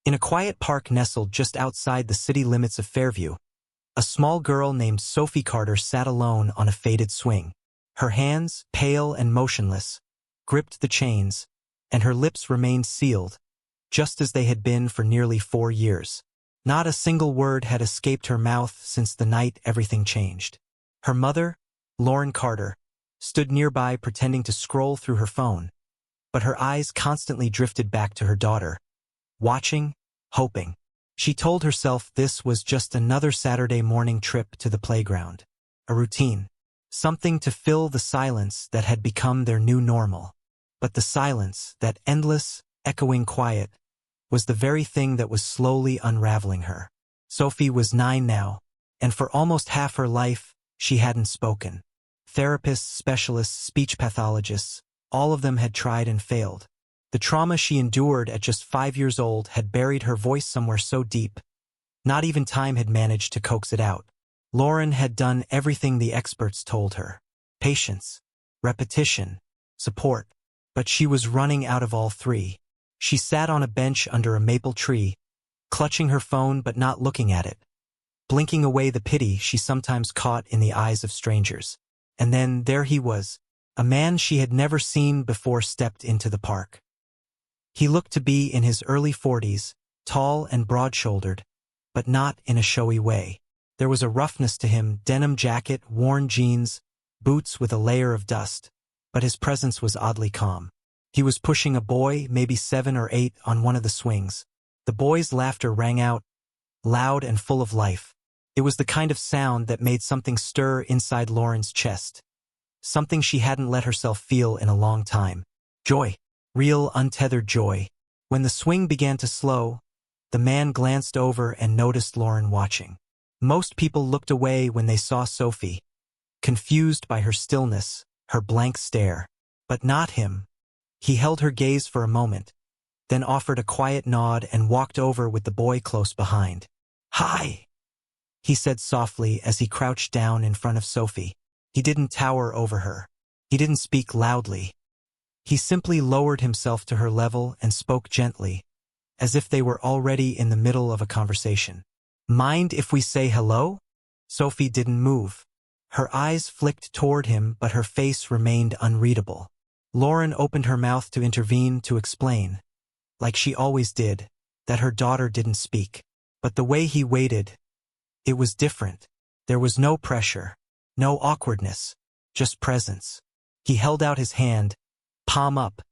In a quiet park nestled just outside the city limits of Fairview, a small girl named Sophie Carter sat alone on a faded swing. Her hands, pale and motionless, gripped the chains, and her lips remained sealed, just as they had been for nearly 4 years. Not a single word had escaped her mouth since the night everything changed. Her mother, Lauren Carter, stood nearby pretending to scroll through her phone, but her eyes constantly drifted back to her daughter, watching, hoping. She told herself this was just another Saturday morning trip to the playground, a routine, something to fill the silence that had become their new normal. But the silence, that endless, echoing quiet, was the very thing that was slowly unraveling her. Sophie was 9 now, and for almost half her life, she hadn't spoken. Therapists, specialists, speech pathologists, all of them had tried and failed. The trauma she endured at just 5 years old had buried her voice somewhere so deep, not even time had managed to coax it out. Lauren had done everything the experts told her. Patience, repetition, support. But she was running out of all three. She sat on a bench under a maple tree, clutching her phone but not looking at it, blinking away the pity she sometimes caught in the eyes of strangers. And then there he was, a man she had never seen before stepped into the park. He looked to be in his early 40s, tall and broad-shouldered, but not in a showy way. There was a roughness to him, denim jacket, worn jeans, boots with a layer of dust, but his presence was oddly calm. He was pushing a boy, maybe 7 or 8, on one of the swings. The boy's laughter rang out, loud and full of life. It was the kind of sound that made something stir inside Lauren's chest, something she hadn't let herself feel in a long time. Joy. Real, untethered joy. When the swing began to slow, the man glanced over and noticed Lauren watching. Most people looked away when they saw Sophie, confused by her stillness, her blank stare. But not him. He held her gaze for a moment, then offered a quiet nod and walked over with the boy close behind. "Hi," he said softly as he crouched down in front of Sophie. He didn't tower over her. He didn't speak loudly. He simply lowered himself to her level and spoke gently, as if they were already in the middle of a conversation. "Mind if we say hello?" Sophie didn't move. Her eyes flicked toward him, but her face remained unreadable. Lauren opened her mouth to intervene, to explain, like she always did, that her daughter didn't speak. But the way he waited, it was different. There was no pressure, no awkwardness, just presence. He held out his hand, palm up,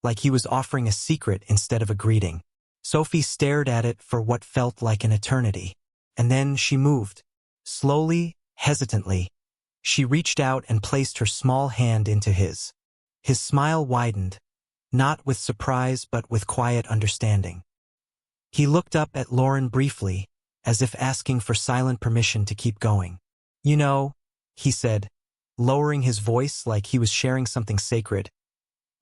like he was offering a secret instead of a greeting. Sophie stared at it for what felt like an eternity. And then she moved. Slowly, hesitantly. She reached out and placed her small hand into his. His smile widened, not with surprise but with quiet understanding. He looked up at Lauren briefly, as if asking for silent permission to keep going. "You know," he said, lowering his voice like he was sharing something sacred,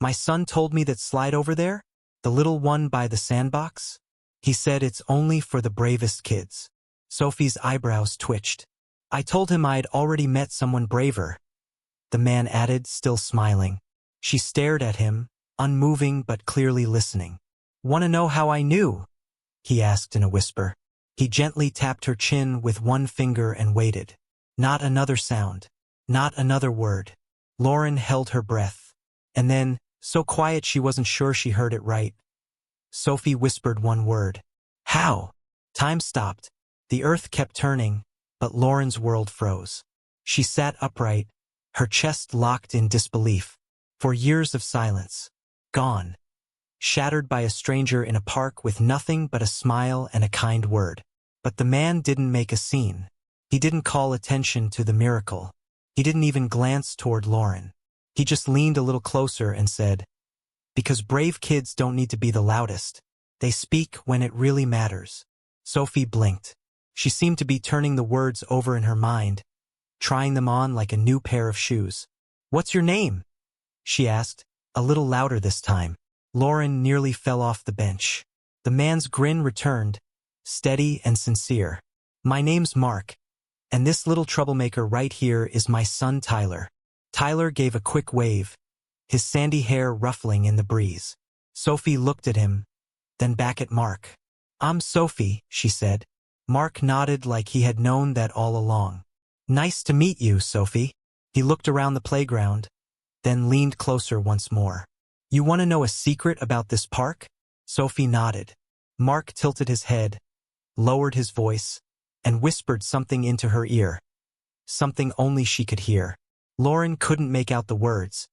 "my son told me that slide over there, the little one by the sandbox, he said it's only for the bravest kids." Sophie's eyebrows twitched. "I told him I'd already met someone braver," the man added, still smiling. She stared at him, unmoving but clearly listening. "Want to know how I knew?" he asked in a whisper. He gently tapped her chin with one finger and waited. Not another sound. Not another word. Lauren held her breath. And then, so quiet she wasn't sure she heard it right, Sophie whispered one word. "How?" Time stopped. The earth kept turning, but Lauren's world froze. She sat upright, her chest locked in disbelief. 4 years of silence. Gone. Shattered by a stranger in a park with nothing but a smile and a kind word. But the man didn't make a scene. He didn't call attention to the miracle. He didn't even glance toward Lauren. He just leaned a little closer and said, "Because brave kids don't need to be the loudest. They speak when it really matters." Sophie blinked. She seemed to be turning the words over in her mind, trying them on like a new pair of shoes. "What's your name?" she asked, a little louder this time. Lauren nearly fell off the bench. The man's grin returned, steady and sincere. "My name's Mark, and this little troublemaker right here is my son Tyler." Tyler gave a quick wave, his sandy hair ruffling in the breeze. Sophie looked at him, then back at Mark. I'm Sophie, she said. Mark nodded like he had known that all along. Nice to meet you, Sophie. He looked around the playground, then leaned closer once more. You want to know a secret about this park? Sophie nodded. Mark tilted his head, lowered his voice, and whispered something into her ear. Something only she could hear. Lauren couldn't make out the words,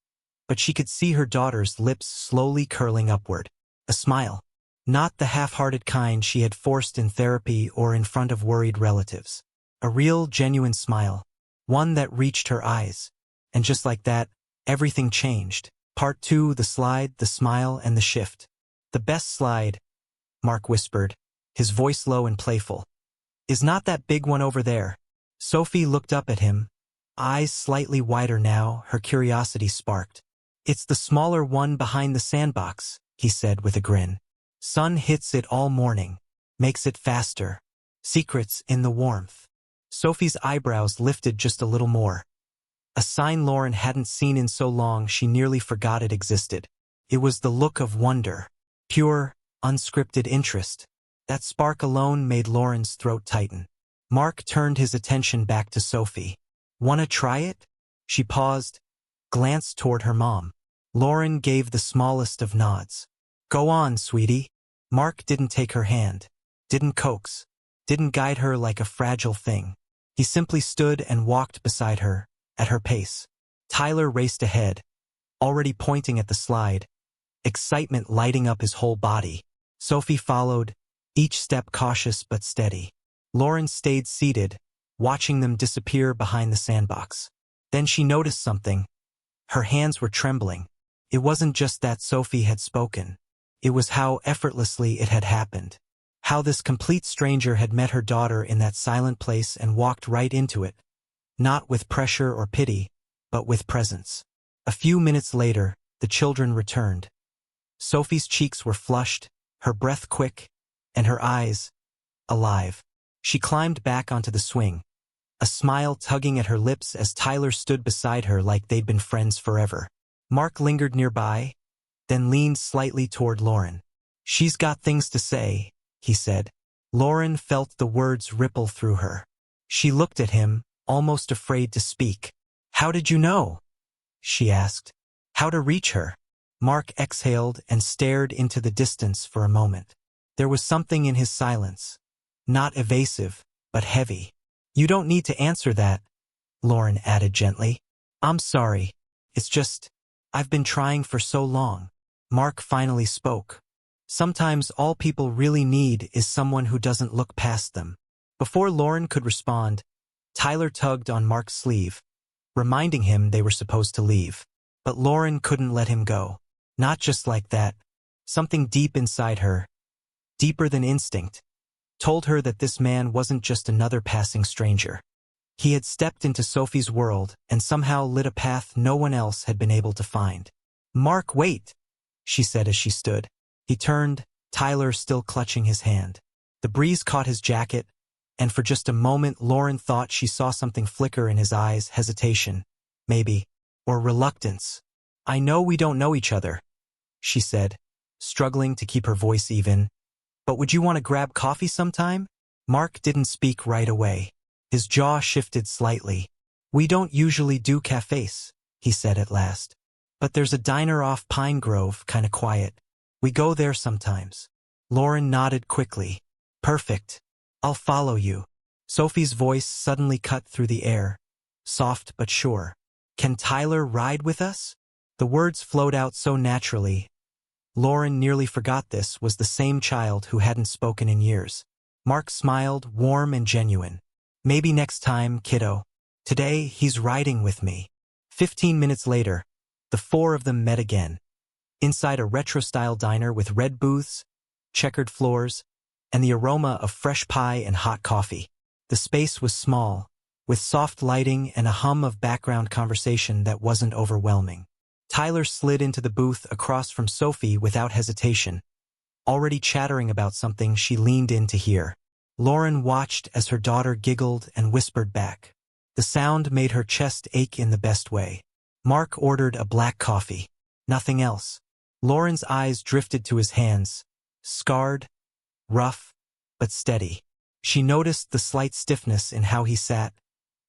but she could see her daughter's lips slowly curling upward. A smile. Not the half-hearted kind she had forced in therapy or in front of worried relatives. A real, genuine smile. One that reached her eyes. And just like that, everything changed. Part 2, the slide, the smile, and the shift. The best slide, Mark whispered, his voice low and playful, is not that big one over there. Sophie looked up at him, eyes slightly wider now, her curiosity sparked. It's the smaller one behind the sandbox, he said with a grin. Sun hits it all morning, makes it faster. Secrets in the warmth. Sophie's eyebrows lifted just a little more. A sign Lauren hadn't seen in so long she nearly forgot it existed. It was the look of wonder. Pure, unscripted interest. That spark alone made Lauren's throat tighten. Mark turned his attention back to Sophie. Wanna try it? She paused, glanced toward her mom. Lauren gave the smallest of nods. Go on, sweetie. Mark didn't take her hand, didn't coax, didn't guide her like a fragile thing. He simply stood and walked beside her, at her pace. Tyler raced ahead, already pointing at the slide, excitement lighting up his whole body. Sophie followed, each step cautious but steady. Lauren stayed seated, watching them disappear behind the sandbox. Then she noticed something. Her hands were trembling. It wasn't just that Sophie had spoken. It was how effortlessly it had happened. How this complete stranger had met her daughter in that silent place and walked right into it. Not with pressure or pity, but with presence. A few minutes later, the children returned. Sophie's cheeks were flushed, her breath quick, and her eyes alive. She climbed back onto the swing, a smile tugging at her lips as Tyler stood beside her like they'd been friends forever. Mark lingered nearby, then leaned slightly toward Lauren. She's got things to say, he said. Lauren felt the words ripple through her. She looked at him, almost afraid to speak. How did you know? She asked. How to reach her? Mark exhaled and stared into the distance for a moment. There was something in his silence. Not evasive, but heavy. You don't need to answer that, Lauren added gently. I'm sorry. It's just, I've been trying for so long. Mark finally spoke. Sometimes all people really need is someone who doesn't look past them. Before Lauren could respond, Tyler tugged on Mark's sleeve, reminding him they were supposed to leave. But Lauren couldn't let him go. Not just like that. Something deep inside her, deeper than instinct, told her that this man wasn't just another passing stranger. He had stepped into Sophie's world and somehow lit a path no one else had been able to find. Mark, wait, she said as she stood. He turned, Tyler still clutching his hand. The breeze caught his jacket, and for just a moment Lauren thought she saw something flicker in his eyes, hesitation, maybe, or reluctance. I know we don't know each other, she said, struggling to keep her voice even. But would you want to grab coffee sometime? Mark didn't speak right away. His jaw shifted slightly. We don't usually do cafes, he said at last. But there's a diner off Pine Grove, kinda quiet. We go there sometimes. Lauren nodded quickly. Perfect. I'll follow you. Sophie's voice suddenly cut through the air, soft but sure. Can Tyler ride with us? The words flowed out so naturally. Lauren nearly forgot this was the same child who hadn't spoken in years. Mark smiled, warm and genuine. Maybe next time, kiddo. Today, he's riding with me. 15 minutes later, the four of them met again. Inside a retro-style diner with red booths, checkered floors, and the aroma of fresh pie and hot coffee. The space was small, with soft lighting and a hum of background conversation that wasn't overwhelming. Tyler slid into the booth across from Sophie without hesitation. Already chattering about something she leaned in to hear. Lauren watched as her daughter giggled and whispered back. The sound made her chest ache in the best way. Mark ordered a black coffee. Nothing else. Lauren's eyes drifted to his hands. Scarred, rough, but steady. She noticed the slight stiffness in how he sat,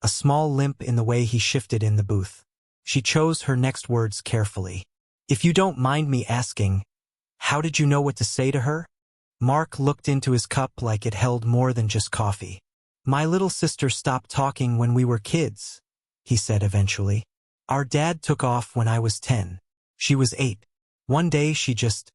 a small limp in the way he shifted in the booth. She chose her next words carefully. "If you don't mind me asking, how did you know what to say to her?" Mark looked into his cup like it held more than just coffee. "My little sister stopped talking when we were kids," he said eventually. "Our dad took off when I was 10. She was 8. One day she just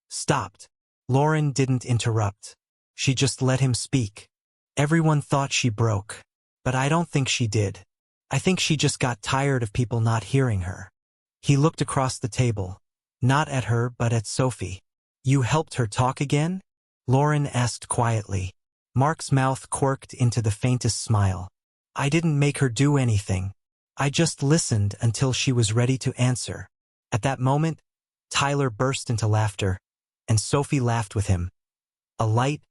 stopped." Lauren didn't interrupt. She just let him speak. "Everyone thought she broke, but I don't think she did. I think she just got tired of people not hearing her." He looked across the table, not at her but at Sophie. "You helped her talk again?" Lauren asked quietly. Mark's mouth quirked into the faintest smile. "I didn't make her do anything. I just listened until she was ready to answer." At that moment, Tyler burst into laughter, and Sophie laughed with him. A light,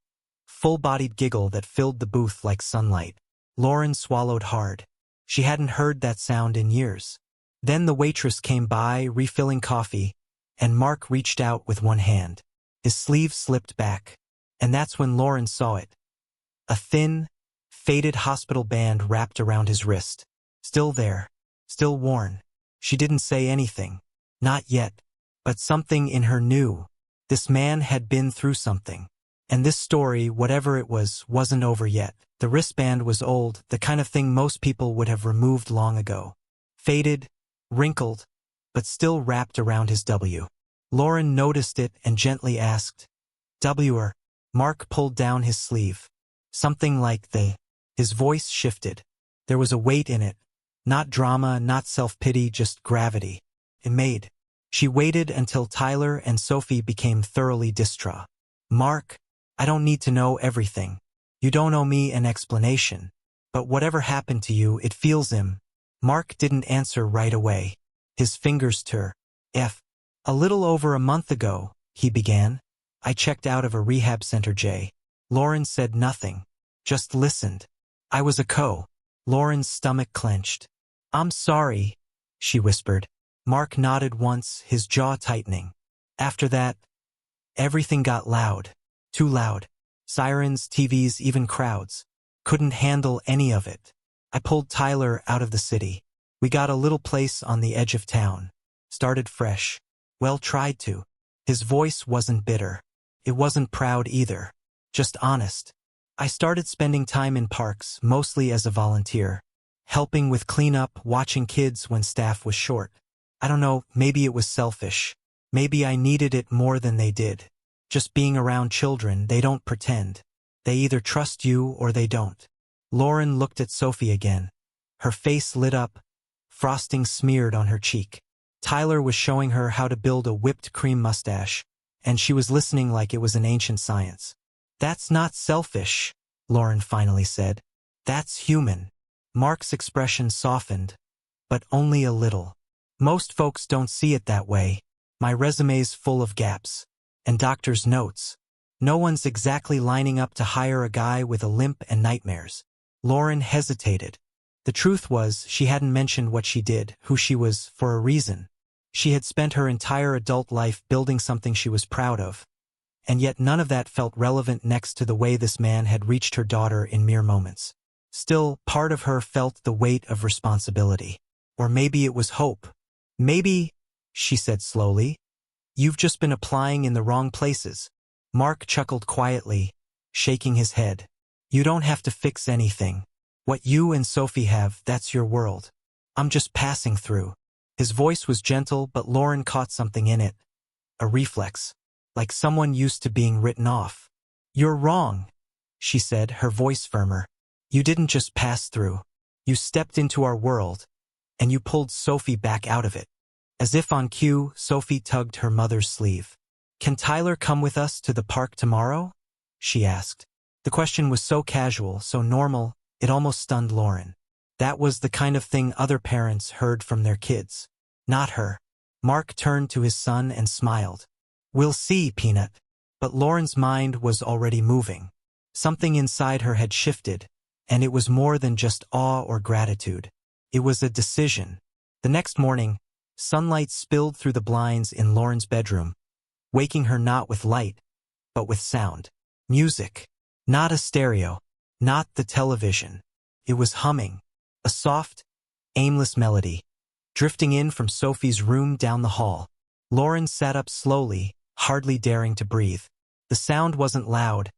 full-bodied giggle that filled the booth like sunlight. Lauren swallowed hard. She hadn't heard that sound in years. Then the waitress came by, refilling coffee, and Mark reached out with one hand. His sleeve slipped back, and that's when Lauren saw it. A thin, faded hospital band wrapped around his wrist. Still there, still worn. She didn't say anything. Not yet. But something in her knew. This man had been through something. And this story, whatever it was, wasn't over yet. The wristband was old, the kind of thing most people would have removed long ago. Faded, wrinkled, but still wrapped around his W. Lauren noticed it and gently asked, "W'er?" Mark pulled down his sleeve. "Something like the." His voice shifted. There was a weight in it. Not drama, not self-pity, just gravity. It made. She waited until Tyler and Sophie became thoroughly distraught. "Mark, I don't need to know everything. You don't owe me an explanation. But whatever happened to you, it feels him." Mark didn't answer right away. His fingers turned. "A little over a month ago," he began. "I checked out of a rehab center, Jay." Lauren said nothing, just listened. "I was a co." Lauren's stomach clenched. "I'm sorry," she whispered. Mark nodded once, his jaw tightening. After that, everything got loud. Too loud. Sirens, TVs, even crowds. Couldn't handle any of it. I pulled Tyler out of the city. We got a little place on the edge of town. Started fresh. Well, tried to. His voice wasn't bitter. It wasn't proud either. Just honest. I started spending time in parks, mostly as a volunteer. Helping with cleanup, watching kids when staff was short. I don't know, maybe it was selfish. Maybe I needed it more than they did. Just being around children, they don't pretend. They either trust you or they don't. Lauren looked at Sophie again. Her face lit up, frosting smeared on her cheek. Tyler was showing her how to build a whipped cream mustache, and she was listening like it was an ancient science. "That's not selfish," Lauren finally said. "That's human." Mark's expression softened, but only a little. "Most folks don't see it that way. My resume's full of gaps. And doctor's notes. No one's exactly lining up to hire a guy with a limp and nightmares." Lauren hesitated. The truth was, she hadn't mentioned what she did, who she was, for a reason. She had spent her entire adult life building something she was proud of. And yet none of that felt relevant next to the way this man had reached her daughter in mere moments. Still, part of her felt the weight of responsibility. Or maybe it was hope. "Maybe," she said slowly, "you've just been applying in the wrong places." Mark chuckled quietly, shaking his head. "You don't have to fix anything. What you and Sophie have, that's your world. I'm just passing through." His voice was gentle, but Lauren caught something in it. A reflex. Like someone used to being written off. "You're wrong," she said, her voice firmer. "You didn't just pass through. You stepped into our world, and you pulled Sophie back out of it." As if on cue, Sophie tugged her mother's sleeve. "Can Tyler come with us to the park tomorrow?" she asked. The question was so casual, so normal, it almost stunned Lauren. That was the kind of thing other parents heard from their kids. Not her. Mark turned to his son and smiled. "We'll see, Peanut." But Lauren's mind was already moving. Something inside her had shifted, and it was more than just awe or gratitude. It was a decision. The next morning, sunlight spilled through the blinds in Lauren's bedroom, waking her not with light, but with sound. Music. Not a stereo. Not the television. It was humming. A soft, aimless melody, drifting in from Sophie's room down the hall. Lauren sat up slowly, hardly daring to breathe. The sound wasn't loud,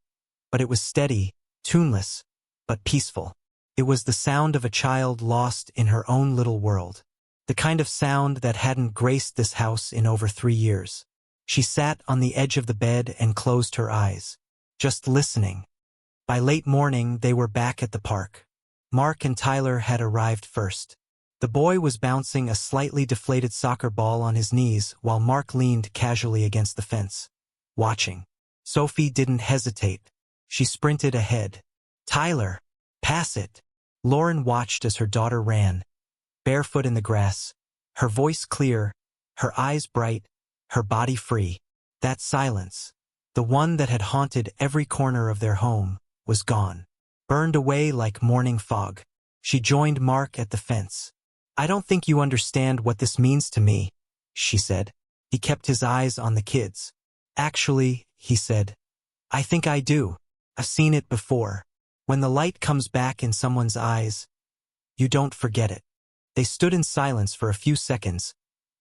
but it was steady, tuneless, but peaceful. It was the sound of a child lost in her own little world. The kind of sound that hadn't graced this house in over 3 years. She sat on the edge of the bed and closed her eyes, just listening. By late morning, they were back at the park. Mark and Tyler had arrived first. The boy was bouncing a slightly deflated soccer ball on his knees while Mark leaned casually against the fence, watching. Sophie didn't hesitate. She sprinted ahead. "Tyler, pass it." Lauren watched as her daughter ran, barefoot in the grass, her voice clear, her eyes bright, her body free. That silence, the one that had haunted every corner of their home, was gone, burned away like morning fog. She joined Mark at the fence. "I don't think you understand what this means to me," she said. He kept his eyes on the kids. "Actually," he said, "I think I do. I've seen it before. When the light comes back in someone's eyes, you don't forget it." They stood in silence for a few seconds,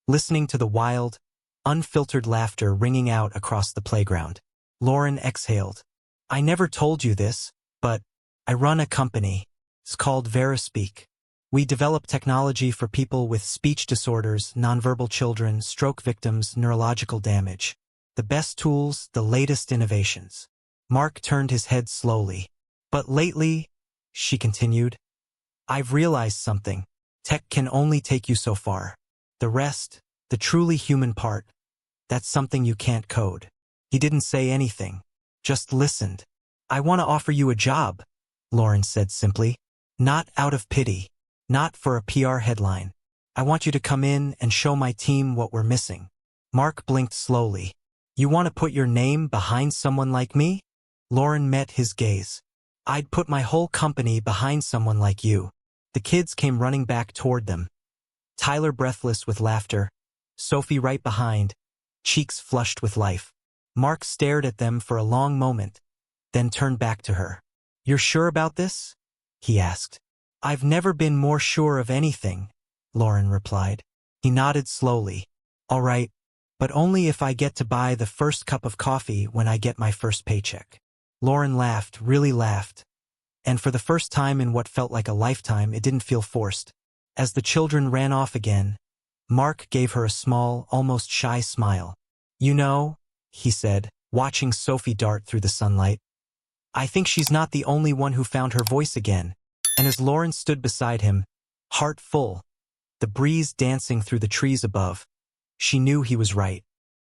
listening to the wild, unfiltered laughter ringing out across the playground. Lauren exhaled. "I never told you this, but I run a company. It's called VeraSpeak. We develop technology for people with speech disorders, nonverbal children, stroke victims, neurological damage. The best tools, the latest innovations." Mark turned his head slowly. "But lately," she continued, "I've realized something. Tech can only take you so far. The rest, the truly human part, that's something you can't code." He didn't say anything, just listened. "I want to offer you a job," Lauren said simply. "Not out of pity. Not for a PR headline. I want you to come in and show my team what we're missing." Mark blinked slowly. "You want to put your name behind someone like me?" Lauren met his gaze. "I'd put my whole company behind someone like you." The kids came running back toward them. Tyler breathless with laughter, Sophie right behind, cheeks flushed with life. Mark stared at them for a long moment, then turned back to her. "You're sure about this?" he asked. "I've never been more sure of anything," Lauren replied. He nodded slowly. "All right, but only if I get to buy the first cup of coffee when I get my first paycheck." Lauren laughed, really laughed. And for the first time in what felt like a lifetime, it didn't feel forced. As the children ran off again, Mark gave her a small, almost shy smile. "You know," he said, watching Sophie dart through the sunlight, "I think she's not the only one who found her voice again." And as Lauren stood beside him, heart full, the breeze dancing through the trees above, she knew he was right.